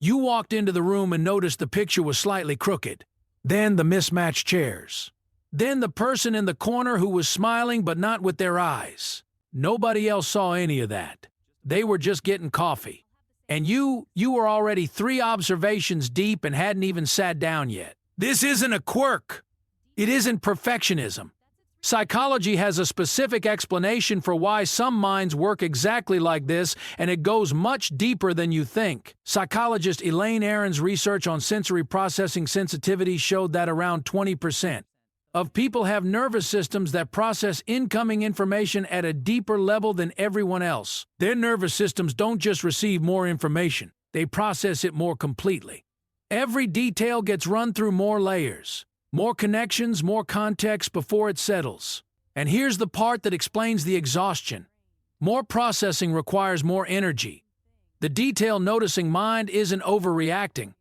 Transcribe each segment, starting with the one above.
You walked into the room and noticed the picture was slightly crooked. Then the mismatched chairs. Then the person in the corner who was smiling but not with their eyes. Nobody else saw any of that. They were just getting coffee. And you were already 3 observations deep and hadn't even sat down yet. This isn't a quirk. It isn't perfectionism. Psychology has a specific explanation for why some minds work exactly like this, and it goes much deeper than you think. Psychologist Elaine Aron's research on sensory processing sensitivity showed that around 20% of people have nervous systems that process incoming information at a deeper level than everyone else. Their nervous systems don't just receive more information, they process it more completely. Every detail gets run through more layers. More connections, more context before it settles. And here's the part that explains the exhaustion. More processing requires more energy. The detail-noticing mind isn't overreacting.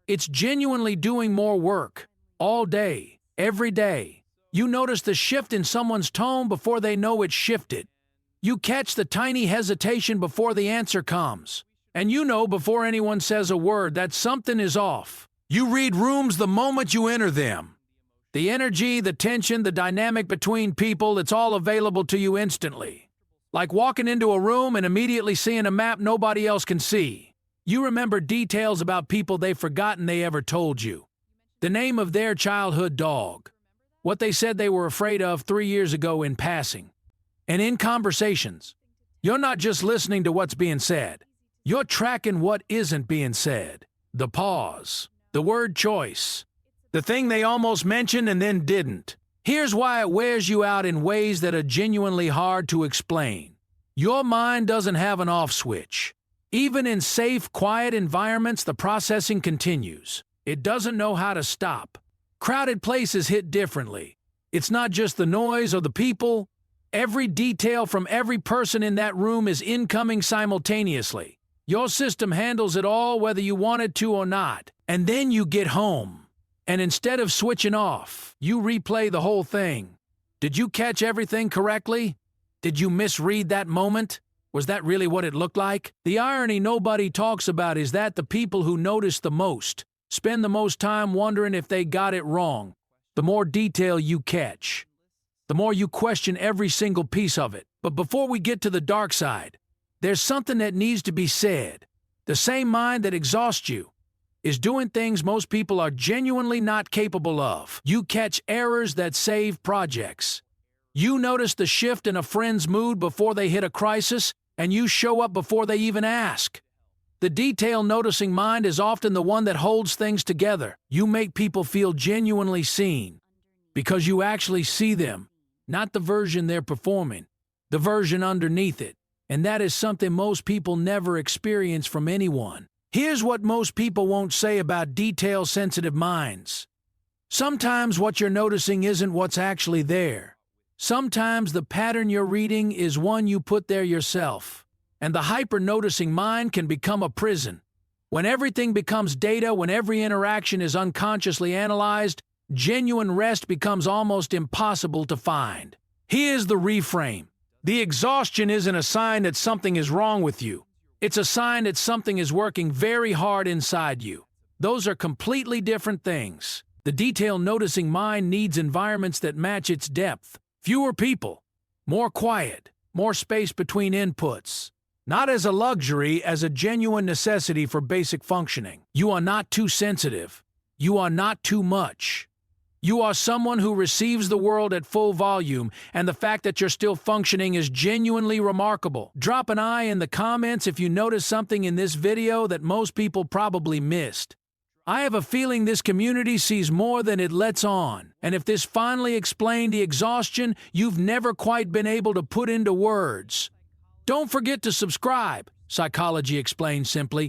It's genuinely doing more work. All day, every day. You notice the shift in someone's tone before they know it's shifted. You catch the tiny hesitation before the answer comes. And you know before anyone says a word that something is off. You read rooms the moment you enter them. The energy, the tension, the dynamic between people, it's all available to you instantly. Like walking into a room and immediately seeing a map nobody else can see. You remember details about people they've forgotten they ever told you. The name of their childhood dog. What they said they were afraid of 3 years ago in passing. And in conversations, you're not just listening to what's being said. You're tracking what isn't being said. The pause. The word choice. The thing they almost mentioned and then didn't. Here's why it wears you out in ways that are genuinely hard to explain. Your mind doesn't have an off switch. Even in safe, quiet environments, the processing continues. It doesn't know how to stop. Crowded places hit differently. It's not just the noise or the people. Every detail from every person in that room is incoming simultaneously. Your system handles it all whether you want it to or not. And then you get home. And instead of switching off, you replay the whole thing. Did you catch everything correctly? Did you misread that moment? Was that really what it looked like? The irony nobody talks about is that the people who notice the most spend the most time wondering if they got it wrong. The more detail you catch, the more you question every single piece of it. But before we get to the dark side, there's something that needs to be said. The same mind that exhausts you is doing things most people are genuinely not capable of. You catch errors that save projects. You notice the shift in a friend's mood before they hit a crisis, and you show up before they even ask. The detail-noticing mind is often the one that holds things together. You make people feel genuinely seen because you actually see them, not the version they're performing, the version underneath it. And that is something most people never experience from anyone. Here's what most people won't say about detail-sensitive minds. Sometimes what you're noticing isn't what's actually there. Sometimes the pattern you're reading is one you put there yourself. And the hyper-noticing mind can become a prison. When everything becomes data, when every interaction is unconsciously analyzed, genuine rest becomes almost impossible to find. Here's the reframe. The exhaustion isn't a sign that something is wrong with you. It's a sign that something is working very hard inside you. Those are completely different things. The detail-noticing mind needs environments that match its depth. Fewer people, more quiet, more space between inputs. Not as a luxury, as a genuine necessity for basic functioning. You are not too sensitive. You are not too much. You are someone who receives the world at full volume, and the fact that you're still functioning is genuinely remarkable. Drop an I in the comments if you notice something in this video that most people probably missed. I have a feeling this community sees more than it lets on, and if this finally explained the exhaustion you've never quite been able to put into words. Don't forget to subscribe. Psychology Explained Simply.